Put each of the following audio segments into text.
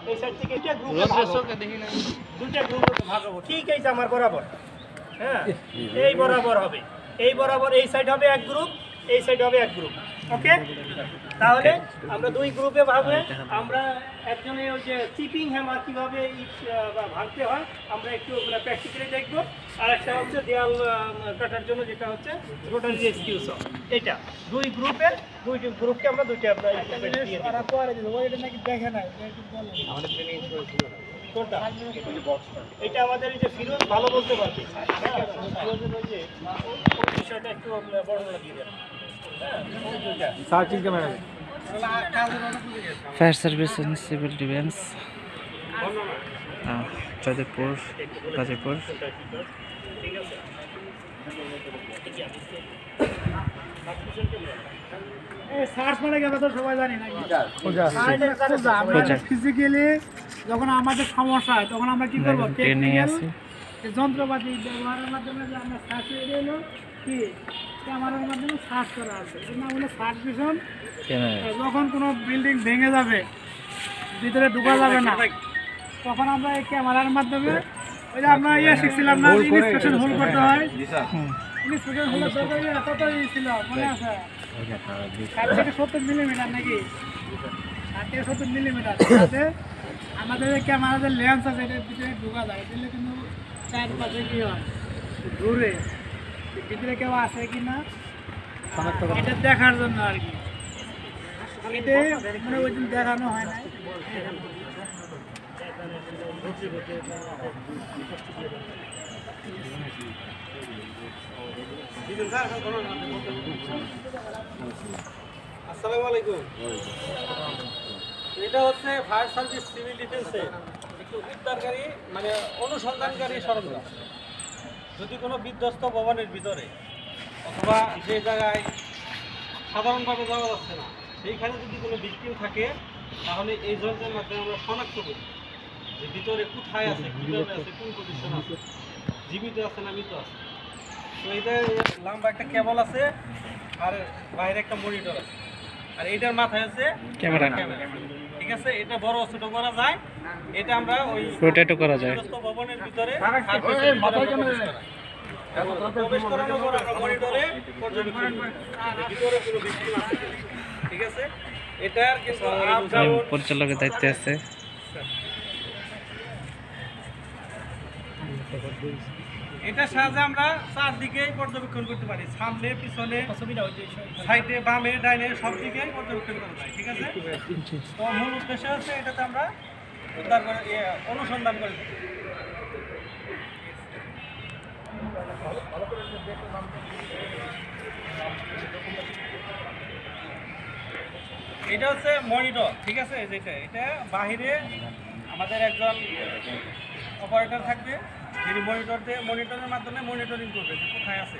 এই সাইড থেকে এটা গ্রুপে দুইটা গ্রুপে ভাগ হবো। ঠিক আছে, আমার বরাবর, হ্যাঁ এই বরাবর হবে, এই বরাবর এই সাইড হবে এক গ্রুপ, এই সাইড হবে এক গ্রুপ। ওকে, তাহলে আমরা দুই গ্রুপে ভাগ হয়ে আমরা একজনে ওই যে চিপিং হ্যামার কীভাবে ভাঙতে হয় আমরা একটু প্র্যাকটিক্যালি দেখবো। আর একটা হচ্ছে দেয়াল কাটার জন্য যেটা হচ্ছে রোটারি এক্সকিউশন। এটা দুই গ্রুপের গ্রুপকে আমরা দুইটা আপনার দেখে নাই কোনটা এটা আমাদের এই যে ফিরোজ ভালো বলতে পারবে, বিষয়টা একটু বর্ণনা দিয়ে দেন। Fire service and civil defence, Jadavpur, Gazipur. Physically যখন আমাদের সমস্যা হয় তখন আমরা কি করবো, যন্ত্রপাতি ব্যবহারের মাধ্যমে যে আমরা সার্চ এলো কি ক্যামেরার মাধ্যমে সার্চ করা আছে, নাম হলো সার্চ ভিশন। যখন কোনো বিল্ডিং ভেঙে যাবে, ভিতরে ঢোকা যাবে না, তখন আমরা এই ক্যামেরার মাধ্যমে ওই যে আমরা শিখছিলাম না, ইনস্পেকশন হোল করতে হয়। ইনস্পেকশন হোলের দরকার কত ছিল মনে আছে? 60 থেকে 70 মিলিমিটার নাকি, 60 থেকে 70 মিলিমিটার। যাতে আমাদের যে ক্যামেরার লেন্স আছে এটার ভিতরে ঢোকা যায়, দিলে কিন্তু চারপাশে কি হয় ঘুরে ভিতরে কেউ আসে কি না এটা দেখার জন্য আর কি। এটা মানে ওই দিন দেখানো হয় না। আসসালামু আলাইকুম। এটা হচ্ছে ফায়ার সার্ভিস সিভিল ডিফেন্সের একটু উদ্ধারকারী মানে অনুসন্ধানকারী সরঞ্জাম। যদি কোনো বিধ্বস্ত ভবনের ভিতরে অথবা যে জায়গায় সাধারণভাবে যাওয়া যাচ্ছে না সেইখানে যদি কোনো ভিকটিম থাকে তাহলে এই যন্ত্রের মাধ্যমে আমরা শনাক্ত করি যে ভিতরে কোথায় আছে, কীভাবে আছে, কোন পজিশন আছে, জীবিত আছে না মৃত আছে। তো এটা লম্বা একটা কেবল আছে আর বাইরে একটা মনিটর আছে, আর এইটার মাথায় আছে ক্যামেরা। ঠিক আছে, এটা বড় ছোট করা যায়, এটা আমরা ওই রোটেটও করা যায় ভবনের ভিতরে প্রবেশ করানোর পর আমরা মনিটরে পর্যবেক্ষণ করি ভিতরে কোনো ভিকটিম আছে। ঠিক আছে, এটার কিন্তু পরিচালকের দায়িত্বে আছে। এটার সাহায্যে আমরা চারদিকেই পর্যবেক্ষণ করতে পারি, সামনে পিছনে সাইডে বামে ডাইনে সব দিকেই পর্যবেক্ষণ করা যায়। ঠিক আছে, তো মূল উদ্দেশ্য হচ্ছে এটাতে আমরা উদ্ধার করে অনুসন্ধান করে থাকি। এটা হচ্ছে মনিটর। ঠিক আছে, যেটা এটা বাহিরে আমাদের একজন অপারেটর থাকবে, যিনি মনিটরের মাধ্যমে মনিটরিং করবে যে কোথায় আছে,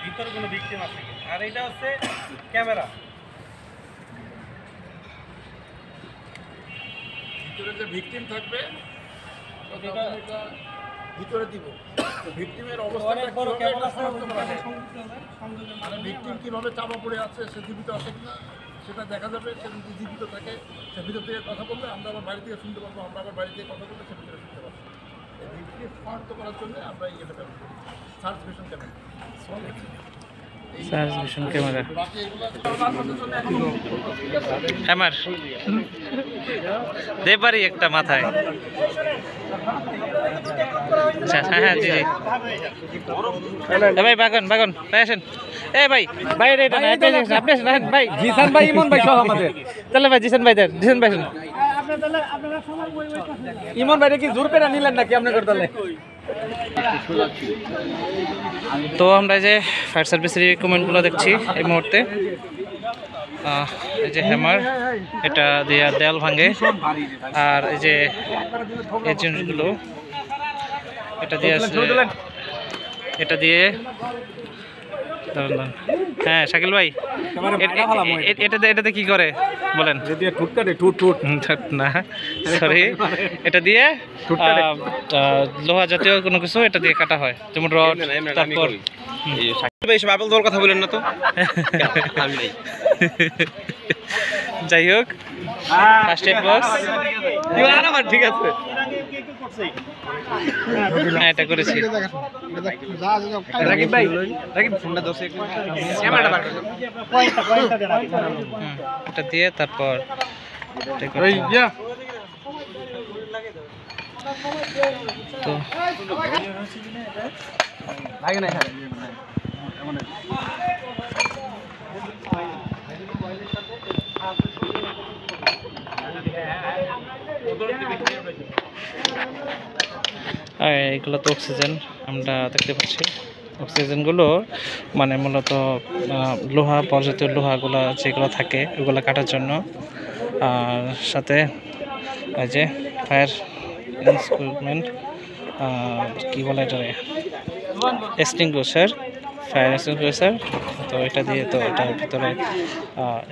ভিতরে কোনো ভিকটিম আছে। আর এটা হচ্ছে ক্যামেরা, ভিতরে যে ভিকটিম থাকবে ভিতরে দিব। ভিকটিমের অবস্থাটা বড় ক্যামেরা মানে ভিকটিম কীভাবে চাপা পড়ে আছে, সে জীবিত আছে কিনা সেটা দেখা যাবে। সে যদি জীবিত থাকে সে ভিতর থেকে কথা বলবে, আমরা আবার বাড়ি থেকে শুনতে পারবো, আমরা আবার বাড়ি থেকে কথা বললে সে ভিতরে শুনতে পারবো। এই ভিকটিম শনাক্ত করার জন্য আমরা এই এটা ব্যবহার করি search vision camera. Search vision camera hammer দে পারি একটা মাথায়। আচ্ছা, হ্যাঁ হ্যাঁ জি জি। ভাই বাগন বাগন ভাই আসেন। এ ভাই বাইরে এটা না, আপনি আসেন ভাই। জিসান ভাই, ইমন ভাই সহ আমাদের। তাহলে ভাই জিসান ভাই দেন, জিসান ভাই আসেন। ইমন ভাইটা কি জোর করে নিলেন নাকি আপনাদের দলে? তো আমরা যে ফায়ার সার্ভিসের রিকমেন্ডগুলো দেখছি এই মুহূর্তে। এই যে হ্যামার, এটা দিয়ে দেয়াল ভাঙে। আর এই যে এই জিনিসগুলো এটা দিয়ে আছে, এটা দিয়ে হ্যাঁ শাকিল ভাই এটাতে কি করে বলেন? না সরি, এটা দিয়ে লোহা জাতীয় কোনো কিছু এটা দিয়ে কাটা হয়, যেমন রড। তারপর কথা বলেন না তো যাই হোক ফার্স্ট এড বক্স ঠিক আছে হ্যাঁ এটা করেছি রাকিব ভাই রাকিব ফোনটা দোষে ক্যামেরাটা বার করো এটা দিয়ে তারপর তো লাগে না আর এগুলো তো অক্সিজেন আমরা দেখতে পাচ্ছি অক্সিজেনগুলো মানে মূলত লোহা পর্যাপ্ত লোহাগুলো যেগুলো থাকে ওগুলো কাটার জন্য আর সাথে ওই যে ফায়ার ইনস্ট্রুমেন্ট কী বলে এটারে এক্সটিংগুইশার ফায়ার এক্সটিংগুইশার তো এটা দিয়ে তো এটার ভিতরে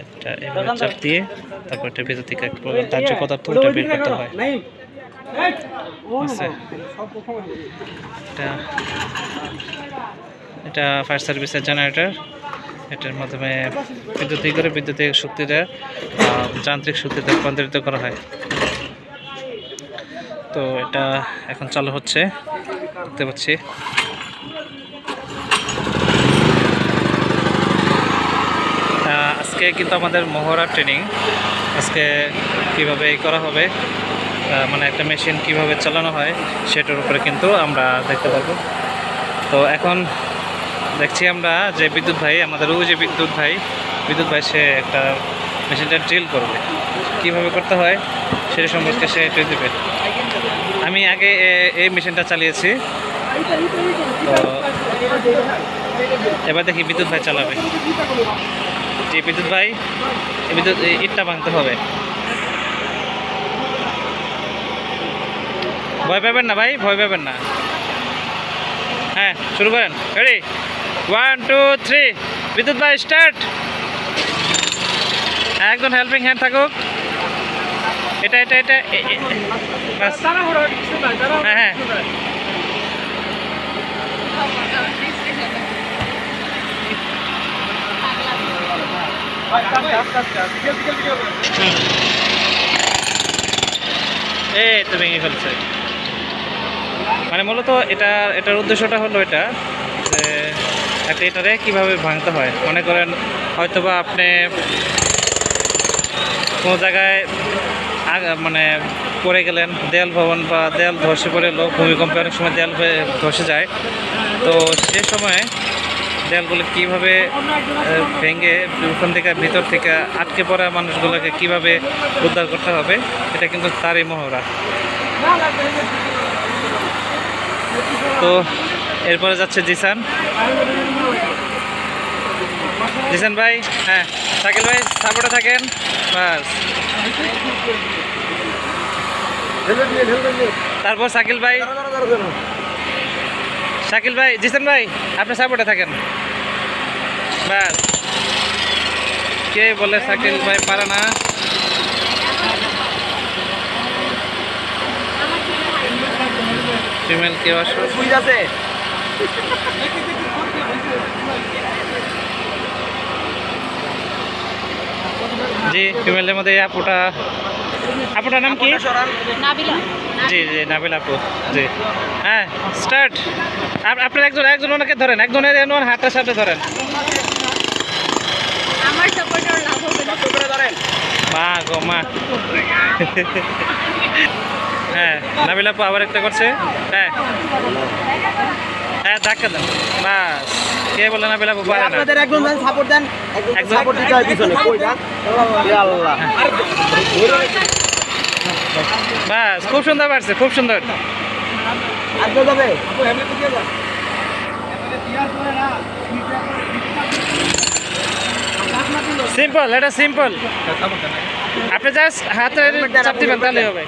এটা এভাবে চাপ দিয়ে তারপর এটার ভিতর থেকে এক প্রকার দাহ্য পদার্থ এটা বের করতে হয় আচ্ছা এটা ফায়ার সার্ভিসের জেনারেটর এটার মাধ্যমে বিদ্যুতিক শক্তিটা যান্ত্রিক শক্তিতে রূপান্তরিত করা হয় তো এটা এখন চালু হচ্ছে দেখতে পাচ্ছি আজকে কিন্তু আমাদের মহড়া ট্রেনিং আজকে কিভাবে করা হবে মানে একটা মেশিন কিভাবে চালানো হয় সেটার উপরে কিন্তু আমরা দেখতে পারবো তো এখন দেখছি আমরা যে বিদ্যুৎ ভাই আমাদের ওই যে বিদ্যুৎ ভাই সে একটা মেশিনটা ড্রিল করবে কিভাবে করতে হয় সেটা সম্পর্কে সে ট্রেন দেবে আমি আগে এই মেশিনটা চালিয়েছি তো এবার দেখি বিদ্যুৎ ভাই চালাবে যে বিদ্যুৎ ভাই ইটটা ভাঙতে হবে ভয় পাবেন না ভাই ভয় পাবেন না হ্যাঁ শুরু করেন রেডি 1 2 3 বিদ্যুৎ ভাই স্টার্ট একজন হেল্পিং হ্যান্ড থাকুক এটা হ্যাঁ হ্যাঁ এই তো ভেঙে ফেলছে মানে মূলত এটার উদ্দেশ্যটা হলো এটা যে একটা এটারে কীভাবে ভাঙতে হয় মনে করেন হয়তোবা আপনি কোনো জায়গায় মানে পড়ে গেলেন দেয়াল ভবন বা দেয়াল ধসে পড়ে এলো ভূমিকম্পে অনেক সময় দেয়াল ধসে যায় তো সে সময় দেয়ালগুলো কীভাবে ভেঙে ওখান থেকে ভিতর থেকে আটকে পড়া মানুষগুলোকে কীভাবে উদ্ধার করতে হবে এটা কিন্তু তারই মহড়া তো এরপরে যাচ্ছে জিসান ভাই হ্যাঁ শাকিল ভাই সাপোর্টে থাকেন বাস তারপর শাকিল ভাই জিসান ভাই আপনি সাপোর্টে থাকেন বাস কে বলে শাকিল ভাই পারে না ফিমেল কেউ আসবে জি ফিমেলের মধ্যে আপুটার নাম কি জি নাবিলা আপু জি হ্যাঁ স্টার্ট আপনার একজন ওনাকে ধরেন একজনের ওনার হাতটার সাথে ধরেন আমার সাপোর্টার লাভ হবে না করে ধরেন মা গো মা হ্যাঁ নাবিলা আপু আবার একটা করছে হ্যাঁ ধাক্কা দেন বাস কে বলে নাবিলা আপু পারে না আপনাদের একজন সাপোর্ট দেন একজন সাপোর্ট দিতে হয় পিছনে কইটা ইয়া আল্লাহ বাস খুব সুন্দর পারছে খুব সুন্দর আগে যাবে আপু এমনি তো যাবে সিম্পল এটা সিম্পল আপনি জাস্ট হাতে চাপ দিবেন তাহলে হবে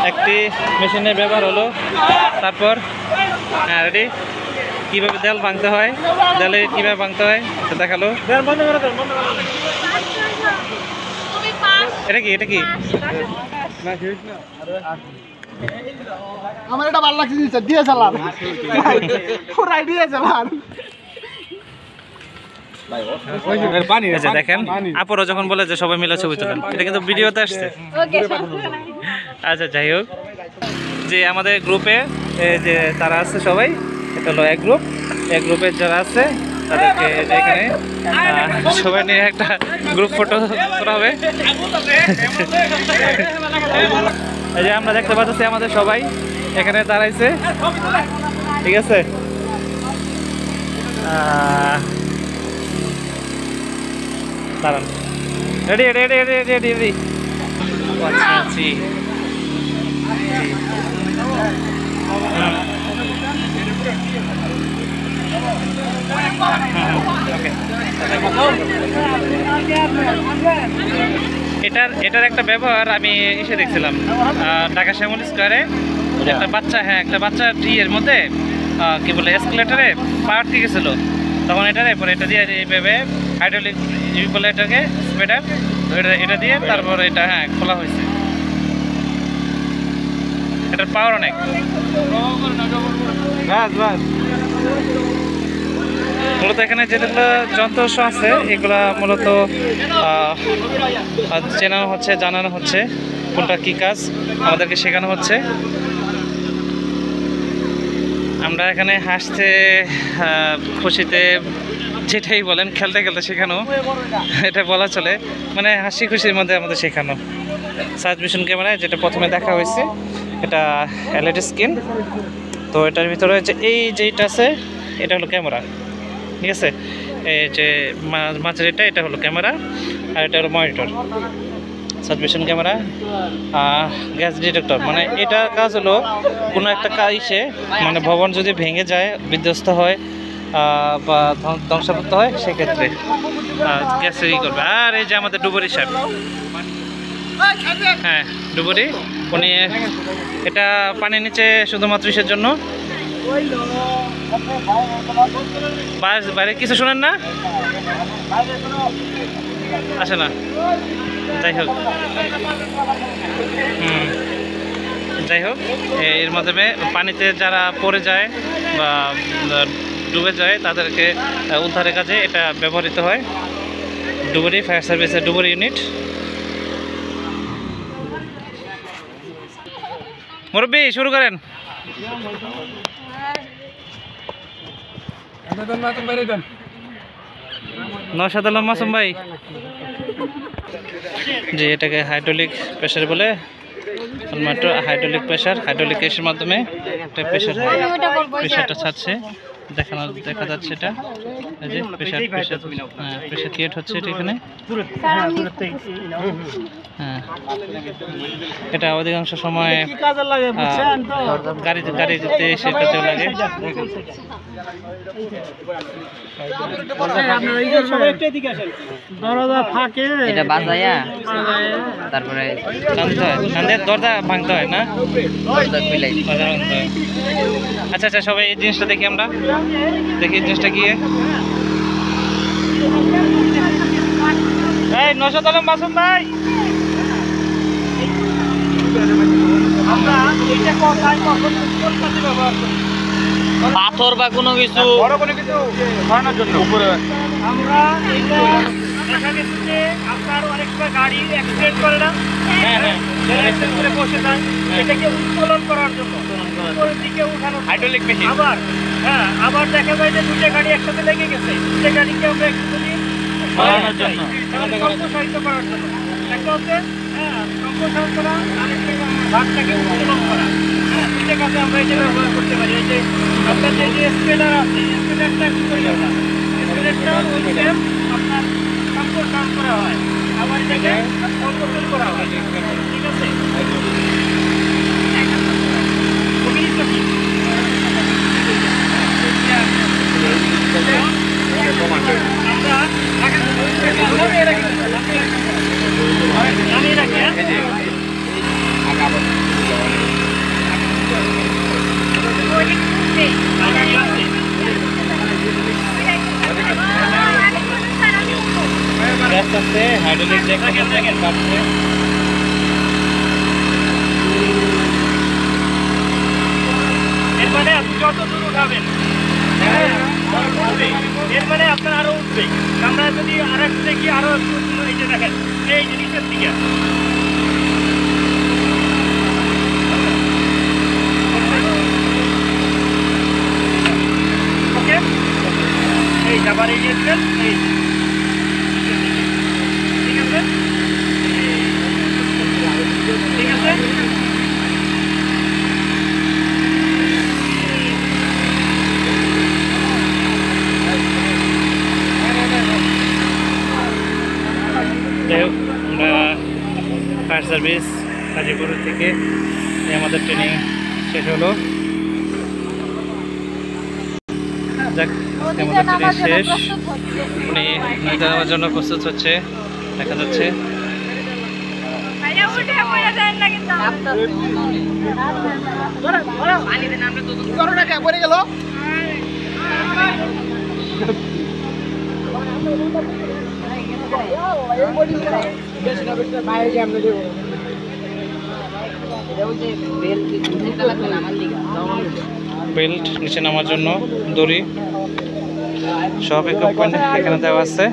একটি মেশিনের ব্যবহার হলো তারপর হ্যাঁ রেডি কীভাবে দেয়াল ভাঙতে হয় দেয়ালে কীভাবে ভাঙতে হয় সেটা দেখালো এটা কি আমার এটা ভালো লাগছে জিনিসটা দিয়ে চালান পুরাই দিয়ে চালান এই যে দেখেন আপুরা যখন বলে যে সবাই মিলে ছবি তোলেন, এটা কিন্তু ভিডিওতে আসছে। ওকে আচ্ছা যাই হোক, যে আমাদের গ্রুপে যে তারা আছে সবাই, এটা হলো এক গ্রুপ। এক গ্রুপের যারা আছে তাদেরকে এখানে সবাই নিয়ে একটা গ্রুপ ফটো করা হবে। এই যে আমরা দেখতে পাচ্ছি আমাদের সবাই এখানে দাঁড়াইছে, ঠিক আছে। দাঁড়ান, ready ready ready ready ready. আচ্ছা আছি এটার একটা ব্যবহার আমি এসে দেখছিলাম ঢাকা শ্যামল স্কোয়ারে। একটা বাচ্চা এর মধ্যে কি বলে এসকেলেটারে পা আটকে গেছিল, তখন পরে এটা দিয়ে এইভাবে হাইড্রোলিক বলে এটাকে স্পেডার, এটা দিয়ে তারপর এটা খোলা হয়েছে। এটার পাওয়ার অনেক। মূলত এখানে যেগুলো যন্ত্র আছে এগুলা মূলত জানানো হচ্ছে কোনটা কি কাজ আমাদেরকে শেখানো হচ্ছে। আমরা এখানে হাসতে খুশিতে যেটাই বলেন, খেলতে খেলতে শেখানো, এটা বলা চলে, মানে হাসি খুশির মধ্যে আমাদের শেখানো। সার্ভিশন ক্যামেরায় যেটা প্রথমে দেখা হয়েছে এটা এলইডি স্ক্রিন, তো এটার ভিতরে হচ্ছে এই যেটা আছে এটা হলো ক্যামেরা, ঠিক আছে। এই যে মাঝের এটা হলো ক্যামেরা, আর এটা হলো মনিটর। সার্ভিশন ক্যামেরা, গ্যাস ডিটেক্টর, মানে এটার কাজ হলো কোনো একটা কাজে, মানে ভবন যদি ভেঙে যায়, বিধ্বস্ত হয় বা ধ্বংসপ্রাপ্ত হয়, সেক্ষেত্রে গ্যাসের করবে। আর এই যে আমাদের ডুবুরি সাহেব, ডুবুরি, উনি এটা পানির নিচে শুধুমাত্র ইসের জন্য। বাইরে কিছু শোনেন না, আসে না। যাই হোক এর মাধ্যমে পানিতে যারা পড়ে যায় বা ডুবে যায় তাদেরকে উদ্ধারের কাজে এটা ব্যবহৃত হয়। ডুবুরি ফায়ার সার্ভিসের ডুবুরি ইউনিট। মুরব্বি শুরু করেন। নওশাদ আলম মাসুম ভাই, যে এটাকে হাইড্রোলিক প্রেসার বলে, হাইড্রোলিক প্রেসারের মাধ্যমে একটা প্রেসারটা ছাড়ছে, দেখা যাচ্ছে এটা। এই যে প্রেসার ক্রিয়েট হচ্ছে এটা এখানে। এটা অধিকাংশ সময় গাড়িতে সে কাজেও লাগে। তারপরে দরজা ভাঙতে হয় না। আচ্ছা সবাই এই জিনিসটা দেখি, আমরা দেখি জিনিসটা কি। এই নওশাদ আলম মাসুম ভাই, আমরা এটা পাথর বা কোনো কিছু সরানোর জন্য আমরা এটা দেখা গেছে যে আপনার অনেক সময় গাড়ি অ্যাক্সিডেন্ট করে না, অ্যাক্সিডেন্ট করে বসে যায়, এটাকে উত্তোলন করার জন্য উপরের দিকে উঠানো হাইড্রোলিক মেশিন। আবার দেখা যায় যে দুটো গাড়ি একসাথে লেগে গেছে, দুটো গাড়িকে আমরা একটুখানি সরানোর জন্য, সম্প্রসারিত করার জন্য। একটা হচ্ছে সম্প্রসারণ করা, আরেকটা ভাগটাকে উত্তোলন করা। দুটো কাজে আমরা এটা ব্যবহার করতে পারি। এই যে আপনার যে স্প্রেডার আছে, স্প্রেডারটা কি করে না, স্প্রেডারটা ওই সেম আপনার সম্প্রসারণ করা হয়, আবার এটাকে সংকোচন করা হয়, ঠিক আছে। আস্তে হাইড্রোলিক কাটছে। এর মানে আপনি যত দূর উঠাবেন এর মানে আপনার আরো উঠবে। আমরা যদি আর একটু দেখি আরো একটু, এই যে দেখেন এই যে নিচের দিকে ওকে, এই আবার এই যে দিলেন, এই ঠিক আছে ঠিক আছে। যাই হোক, আমরা ফায়ার সার্ভিস গাজীপুর থেকে আমাদের ট্রেনিং শেষ হলো। যাক, আমাদের ট্রেনিং শেষ। উনি নদীতে নামার জন্য প্রস্তুত হচ্ছে, দেখা যাচ্ছে। বেল্ট, নিচে নামার জন্য দড়ি, সব ইকুইপমেন্ট এখানে দেওয়া আছে।